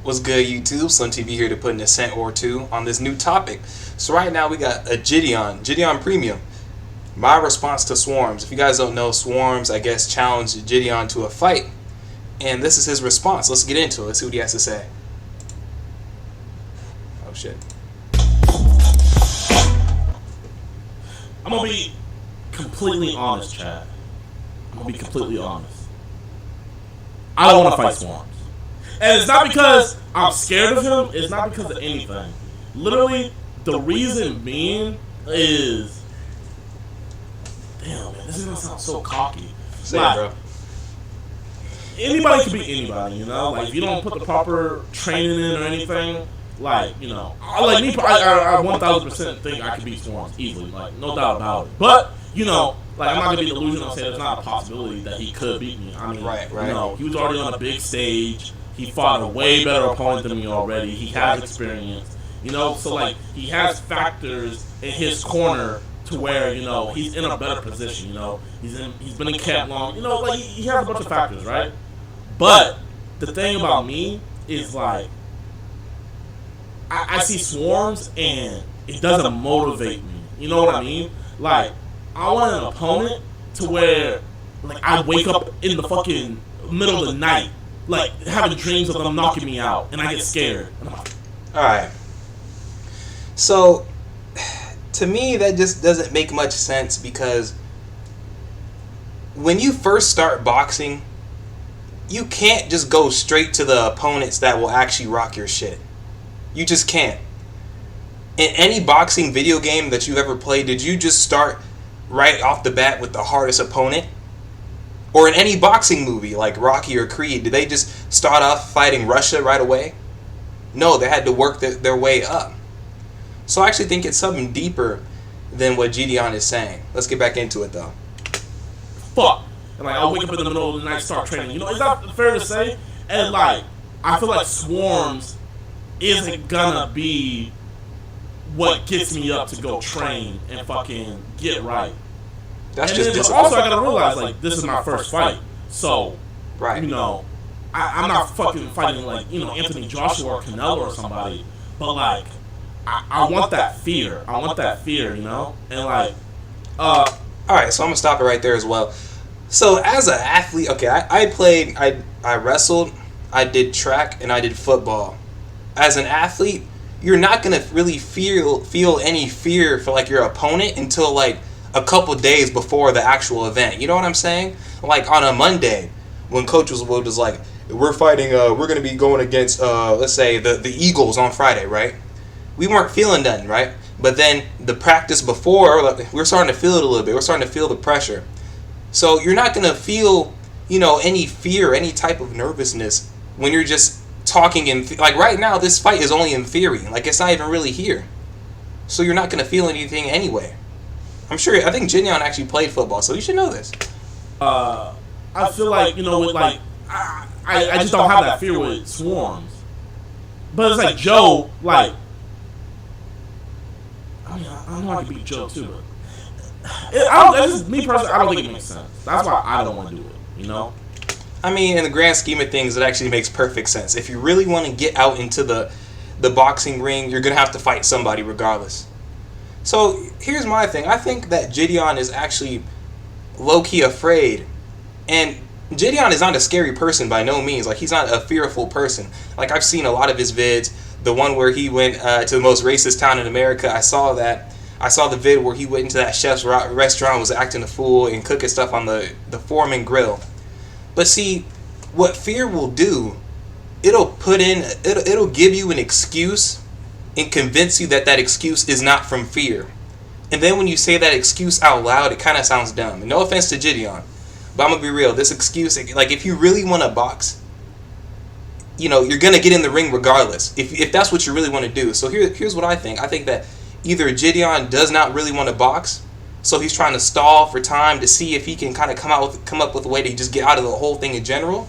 What's good, YouTube? SlimTv here to put in a cent or two on this new topic. So right now we got a Jidion Premium. My response to swarmz. If you guys don't know, swarmz, I guess, challenged Jidion to a fight. And this is his response. Let's get into it. Let's see what he has to say. Oh, shit. I'm going to be completely honest, Chad. I'm going to be completely honest. I don't want to fight swarmz. And it's not because I'm scared of him. It's not because of anything. Literally, the reason being is... Damn, man, this is going to sound so cocky. Say it, bro. Anybody can beat anybody, you know? Like, if you don't put the proper training in or anything, like, you know... Like, me, I 1,000% think I could beat swarmz easily. Like, no doubt about it. But, you know... Like, I'm not going to be delusional and say there's not a possibility that he could beat me. I mean, right. You know, he was already on a big stage. He fought a way better opponent than me already. He has experience. You know, so, like, he has factors in his corner to where, you know, he's in a better position, you know. He's been in camp long. You know, like, he has a bunch of factors, right? But the thing about me is, like, I see swarmz and it doesn't motivate me. You know what I mean? Like, I want an opponent to where, like, I wake up in the fucking middle of the night, like, having dreams of them knocking me out, and I get scared. Alright. So, to me, that just doesn't make much sense because when you first start boxing, you can't just go straight to the opponents that will actually rock your shit. You just can't. In any boxing video game that you've ever played, did you just start right off the bat with the hardest opponent? Or in any boxing movie like Rocky or Creed, did they just start off fighting Russia right away? No, they had to work their way up. So I actually think it's something deeper than what Jidion is saying. Let's get back into it though. Fuck. And like, I'll wake up in the middle of the night, start training. You know, is that fair to say? And like, I feel like swarmz isn't gonna be what gets me up to go train and fucking get right. That's and just then, discipline. also, I gotta realize, like, this is my first fight. So, right. You know, I'm not fucking fighting, like, you know, Anthony Joshua or Canelo or somebody. But, like, I want that fear. I want that fear, you know? And, like, Alright, so I'm gonna stop it right there as well. So, as an athlete, okay, I wrestled, I did track, and I did football. As an athlete, you're not gonna really feel any fear for, like, your opponent until, like, a couple days before the actual event. You know what I'm saying? Like on a Monday, when Coach was like, we're fighting, we're going to be going against, let's say, the Eagles on Friday, right? We weren't feeling nothing, right? But then the practice before, we're starting to feel it a little bit. We're starting to feel the pressure. So you're not going to feel, you know, any fear, any type of nervousness when you're just talking in, like right now, this fight is only in theory. Like it's not even really here. So you're not going to feel anything anyway. I'm sure. I think Jidion actually played football, so you should know this. I feel like, you know, with like I just don't have that fear with swarmz. But it's like Joe, like, I mean, I know I can beat Joe too, but this is me personally. I don't think it makes sense. That's why I don't want to do it. You know. I mean, in the grand scheme of things, it actually makes perfect sense. If you really want to get out into the boxing ring, you're gonna have to fight somebody regardless. So here's my thing. I think that Jidion is actually low-key afraid. And Jidion is not a scary person by no means. Like, he's not a fearful person. Like, I've seen a lot of his vids. The one where he went to the most racist town in America, I saw that. I saw the vid where he went into that chef's restaurant, was acting a fool and cooking stuff on the Foreman grill. But see, what fear will do, it'll give you an excuse and convince you that excuse is not from fear. And then when you say that excuse out loud, it kind of sounds dumb. And no offense to Jidion, but I'm going to be real. This excuse, like if you really want to box, you know, you're going to get in the ring regardless. If that's what you really want to do. So here's what I think. I think that either Jidion does not really want to box, so he's trying to stall for time to see if he can kind of come up with a way to just get out of the whole thing in general.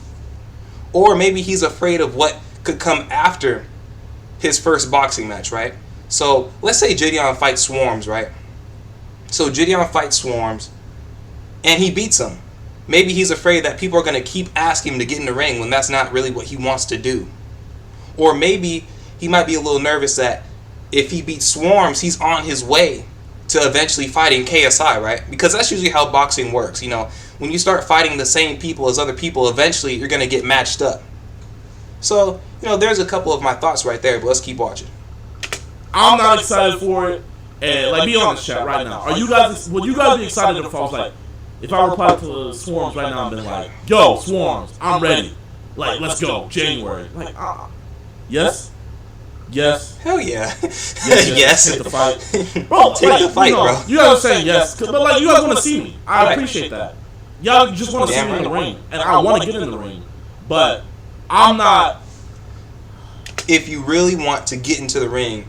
Or maybe he's afraid of what could come after his first boxing match, right? So let's say Jidion fights swarmz, right? So Jidion fights swarmz, and he beats him. Maybe he's afraid that people are going to keep asking him to get in the ring when that's not really what he wants to do. Or maybe he might be a little nervous that if he beats Swarmz, he's on his way to eventually fighting KSI, right? Because that's usually how boxing works. You know, when you start fighting the same people as other people, eventually you're going to get matched up. So, you know, there's a couple of my thoughts right there, but let's keep watching. I'm not excited for it. And, like, be honest, chat, right now. Would you guys be excited if I was like, if I replied to Swarmz right now and been like, yo, Swarmz, I'm ready. Like, let's go, January. Like, yes? Yes. Hell yeah. Yes. Take the fight. Bro, take the fight, bro. You guys are saying yes, but, like, you guys want to see me. I appreciate that. Y'all just want to see me in the ring. And I want to get in the ring. But I'm not. If you really want to get into the ring,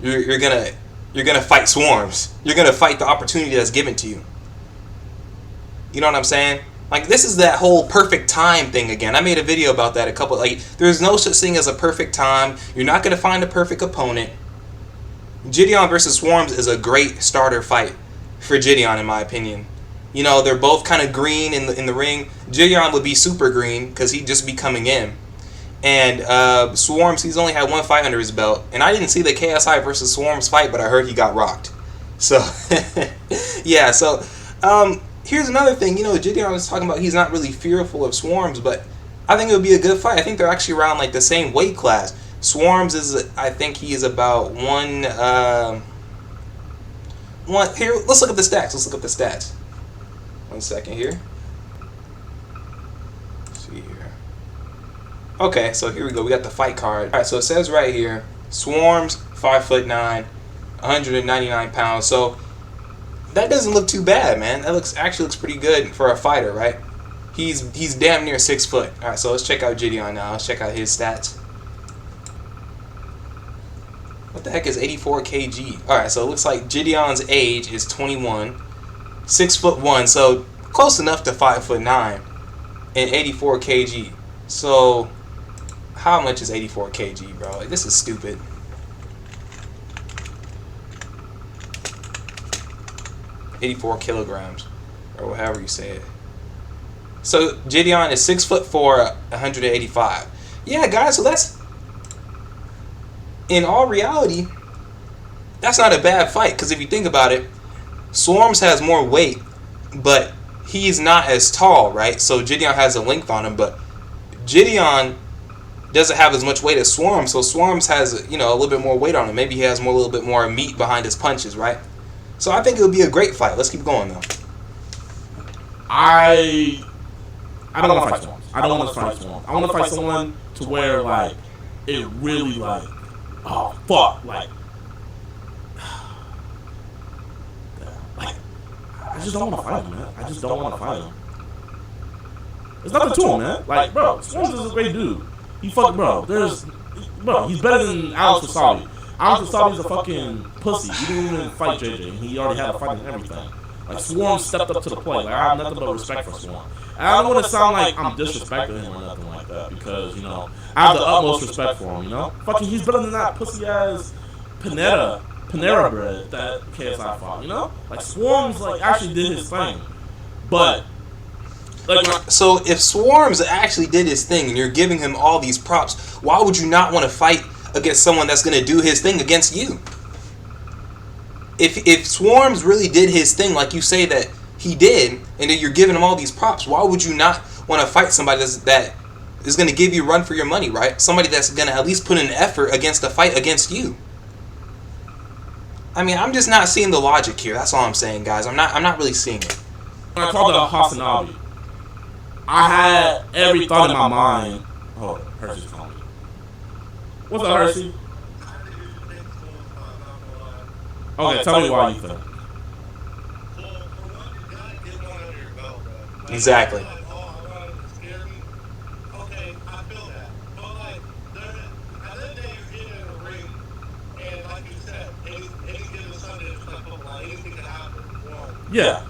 you're gonna fight Swarmz. You're gonna fight the opportunity that's given to you. You know what I'm saying? Like, this is that whole perfect time thing again. I made a video about that there's no such thing as a perfect time. You're not gonna find a perfect opponent. Jidion versus Swarmz is a great starter fight for Jidion, in my opinion. You know, they're both kind of green in the ring. Jidion would be super green because he'd just be coming in. And Swarmz, he's only had one fight under his belt. And I didn't see the KSI versus Swarmz fight, but I heard he got rocked. So, yeah, so here's another thing. You know, Jidion was talking about he's not really fearful of Swarmz, but I think it would be a good fight. I think they're actually around, like, the same weight class. Swarmz is, I think he is about one. Here, let's look up the stats. 1 second here. Let's see here. Okay, so here we go. We got the fight card. All right, so it says right here, Swarmz, 5'9", 199 pounds. So that doesn't look too bad, man. That actually looks pretty good for a fighter, right? He's damn near 6 foot. All right, so let's check out Jidion now. Let's check out his stats. What the heck is 84 kg? All right, so it looks like Jidion's age is 21, 6'1", so close enough to 5'9", and 84 kg. So how much is 84 kg, bro? Like, this is stupid. $84 kilograms, or however you say it. So Jidion is 6'4", 185. Yeah, guys. So that's, in all reality, that's not a bad fight. Because if you think about it, Swarmz has more weight, but he's not as tall, right? So Jidion has a length on him, but Jidion doesn't have as much weight as Swarmz. So Swarmz has, you know, a little bit more weight on him. Maybe he has a little bit more meat behind his punches, right? So I think it would be a great fight. Let's keep going, though. I don't want to fight Swarmz. I don't want to fight Swarmz. I want to fight someone to where, like, it really, like, oh, fuck, like, I just don't want to fight him, man. I just don't want to fight him. There's nothing to him, man. Like, bro, Swarmz is a great dude. He fucking, bro, he's better than Alex Wasabi. Alex Wasabi's a fucking pussy. He didn't even fight JJ. He already had a fight and everything. Like, Swarmz stepped up to the plate. Like, I have nothing but respect for Swarmz. And I don't want to sound like I'm disrespecting him or nothing like that, because, you know, I have the utmost respect for him, you know? Fucking, he's better than that pussy-ass Panera bread that KSI fought, you know? Like, Swarmz, like, actually did his thing. But, like, so if Swarmz actually did his thing and you're giving him all these props, why would you not want to fight against someone that's going to do his thing against you? If Swarmz really did his thing like you say that he did, and then you're giving him all these props, why would you not want to fight somebody that is going to give you a run for your money, right? Somebody that's going to at least put in effort against a fight against you. I mean, I'm just not seeing the logic here. That's all I'm saying, guys. I'm not really seeing it. When I called it a Hasanabi, I had every thought in my mind. Oh, Hershey's calling me. What's up, Hershey? Okay, tell me why you think. Exactly. Yeah.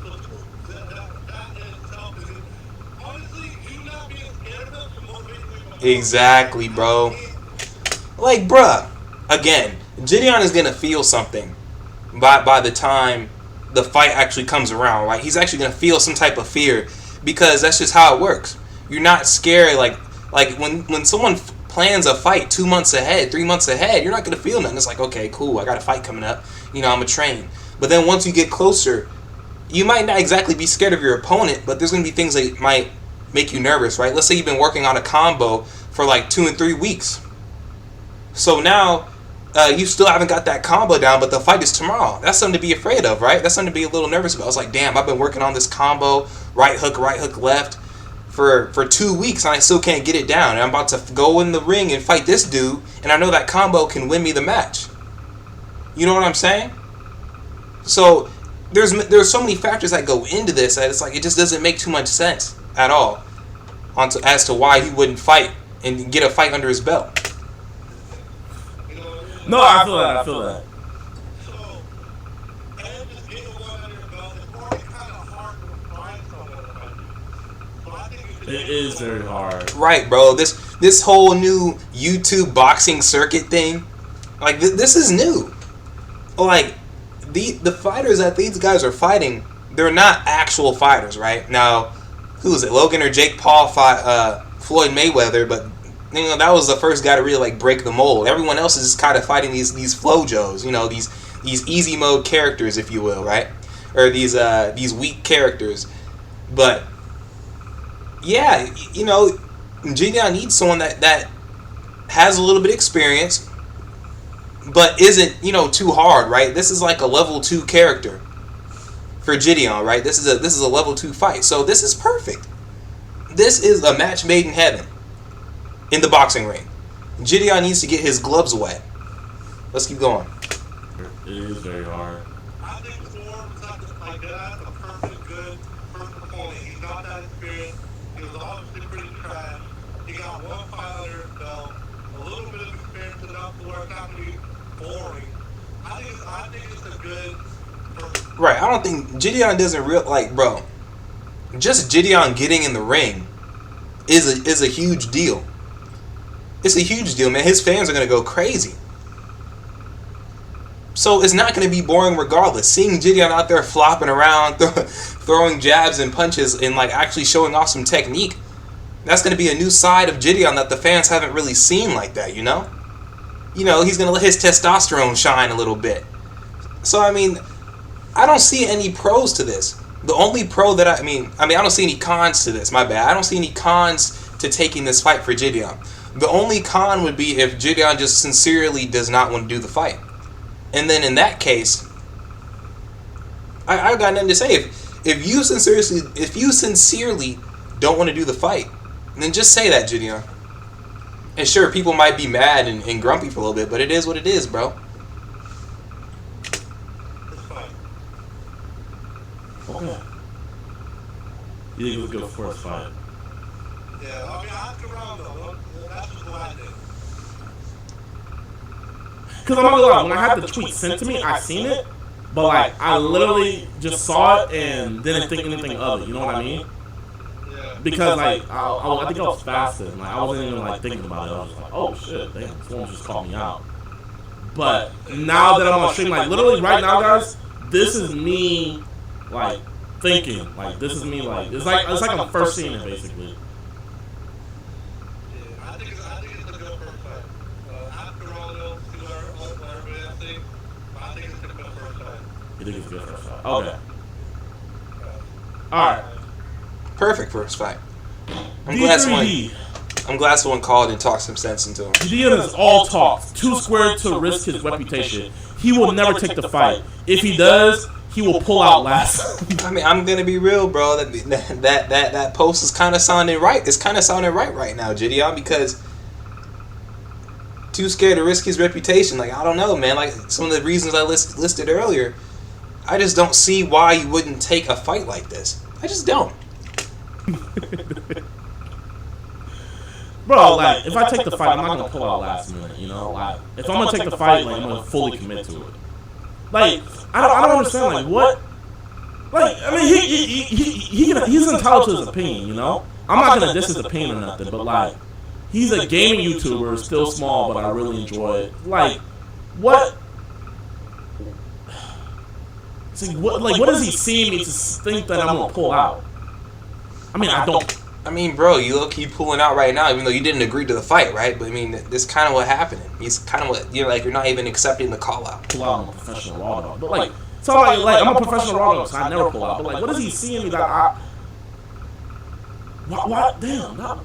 Exactly, bro. Like, bruh, again, Jidion is gonna feel something by the time the fight actually comes around, right? He's actually gonna feel some type of fear, because that's just how it works. You're not scared, like when someone plans a fight 2 months ahead, 3 months ahead, you're not gonna feel nothing. It's like, okay, cool, I got a fight coming up. I'm gonna train. But then once you get closer, you might not exactly be scared of your opponent, but there's gonna be things that might make you nervous, right? Let's say you've been working on a combo for like 2 and 3 weeks. So now you still haven't got that combo down, but the fight is tomorrow. That's something to be afraid of, right? That's something to be a little nervous about. It's like, damn, I've been working on this combo, right hook, left, for 2 weeks, and I still can't get it down. And I'm about to go in the ring and fight this dude, and I know that combo can win me the match. You know what I'm saying? So there's so many factors that go into this that it's like it just doesn't make too much sense at all as to why he wouldn't fight and get a fight under his belt. No, I feel that. So, and just getting one under your belt, it's already kind of hard to find someone to fight you. So I think It is very hard. Right, bro. This whole new YouTube boxing circuit thing, like this is new. Like the fighters that these guys are fighting, they're not actual fighters, right? Now, who is it? Logan or Jake Paul fought Floyd Mayweather, but that was the first guy to really like break the mold. Everyone else is just kind of fighting these flojos, these easy mode characters, if you will, right? Or these weak characters. But yeah, Jidion needs someone that has a little bit of experience, but isn't too hard, right? This is like a level 2 character for Jidion, right? This is a level 2 fight, so this is perfect. This is a match made in heaven. In the boxing ring. Jidion needs to get his gloves wet. Let's keep going. It is very hard. I think swarmz is not like that. A perfect opponent. He's not that experienced. He was obviously pretty trash. He got one fight under his belt. A little bit of experience enough to where it's not going to be boring. I think it's a good person. Right. I don't think Jidion doesn't bro. Just Jidion getting in the ring is a huge deal. It's a huge deal, man. His fans are going to go crazy. So it's not going to be boring regardless. Seeing Jidion out there flopping around, throwing jabs and punches, and like actually showing off some technique, that's going to be a new side of Jidion that the fans haven't really seen like that, He's going to let his testosterone shine a little bit. So, I don't see any pros to this. The only pro that I don't see any cons to this, my bad. I don't see any cons to taking this fight for Jidion. The only con would be if Jidion just sincerely does not want to do the fight. And then in that case, I've got nothing to say. If you sincerely don't want to do the fight, then just say that, Jidion. And sure, people might be mad and grumpy for a little bit, but it is what it is, bro. Okay. You think it was good for a fight? Yeah, I have to round though. That's just what I did. Because I'm not gonna lie, when I had the tweet sent to me, I seen it, but like I literally just saw it and didn't think anything of it. You know what I mean? Yeah. Because like I think I was fasting. Like I wasn't even like thinking about it. I was just like, oh shit, damn, someone just called me out. But now that I'm on stream, like literally right now, guys, this is me like thinking. Like this is me like it's like I'm first seeing it basically. I think it's a good first fight. After all, see what everybody else thinks. I think it's a good first fight. You think it's good first fight? Okay. All right. Perfect first fight. I'm glad someone called and talked some sense into him. Jidion is all talk, too square to risk his reputation. He will never take the fight. If he does, he will pull out last. I'm gonna be real, bro. That post is kind of sounding right. It's kind of sounding right now, Jidion, because too scared to risk his reputation. Like I don't know, man. Like some of the reasons I listed earlier, I just don't see why you wouldn't take a fight like this. I just don't. Bro, like if I take the fight, I'm not gonna pull out last minute. Like if I'm gonna take the fight, like I'm gonna fully commit to it. Like I don't understand. Like what? Like I mean, he's entitled to his opinion. I'm not gonna diss his opinion or nothing, but like he's a gaming YouTuber, still small, but I really enjoy it. Like what? It's like, what does he see in me to think that I'm gonna pull out? I mean, I don't I mean, bro, you low-key pulling out right now, even though you didn't agree to the fight, right? But I mean, this kind of what happened. He's kind of what you're like. You're not even accepting the call out. Pull out, I'm a professional raw dog. But like, somebody like I'm a professional raw dog, so I never pull out. But like, what is he seeing me that I? What? Damn. Not...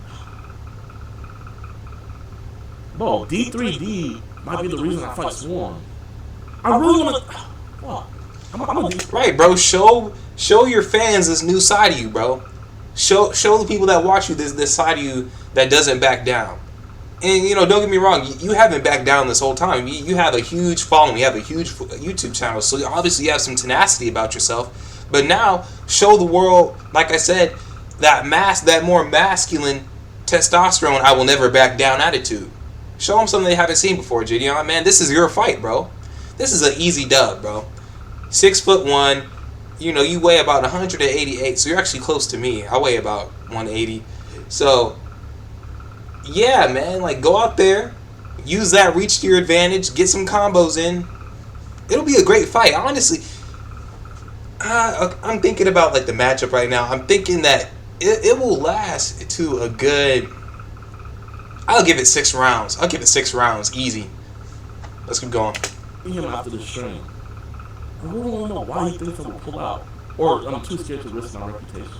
Bro, D3D might be the reason I fight Swarm. I really want to. Fuck. I'm a right, bro. Show your fans this new side of you, bro. Show the people that watch you this side of you that doesn't back down. And you know, don't get me wrong, you haven't backed down this whole time. You have a huge following, you have a huge YouTube channel, so obviously you have some tenacity about yourself. But now show the world, like I said, that more masculine testosterone, I will never back down attitude. Show them something they haven't seen before, Jidion. Man, this is your fight, bro. This is an easy dub, bro. 6'1". You know, you weigh about 188, so you're actually close to me. I weigh about 180. So, yeah, man, like, go out there, use that reach to your advantage, get some combos in. It'll be a great fight. Honestly, I'm thinking about, like, the matchup right now. I'm thinking that it will last to a good... I'll give it 6 rounds. I'll give it 6 rounds. Easy. Let's keep going. him after the stream. I really don't know why he thinks I'm gonna pull out. Or I'm too scared to risk my reputation.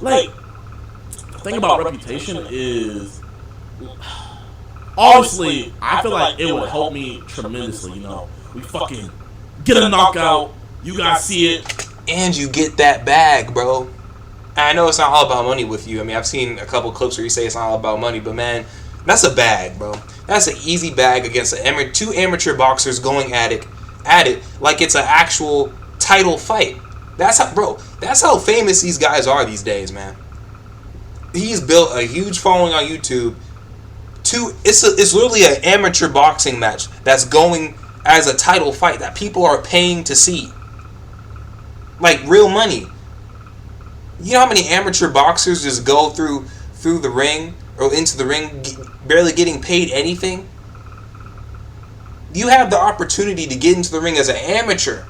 Like, the thing about reputation is, obviously, I feel like it would help me tremendously, you know. We fucking get a knockout, you guys see it. And you get that bag, bro. And I know it's not all about money with you. I mean, I've seen a couple clips where you say it's not all about money, but man, that's a bag, bro. That's an easy bag against two amateur boxers going at it like it's an actual title fight. That's how, bro. That's how famous these guys are these days, man. He's built a huge following on YouTube. It's literally an amateur boxing match that's going as a title fight that people are paying to see. Like real money. You know how many amateur boxers just go through the ring or into the ring barely getting paid anything? You have the opportunity to get into the ring as an amateur.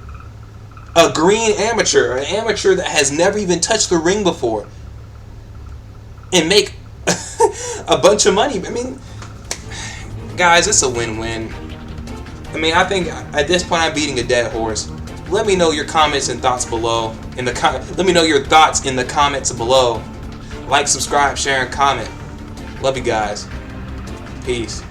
A green amateur. An amateur that has never even touched the ring before. And make a bunch of money. I mean, guys, it's a win-win. I mean, I think at this point I'm beating a dead horse. Let me know your comments and thoughts below. Let me know your thoughts in the comments below. Like, subscribe, share, and comment. Love you guys. Peace.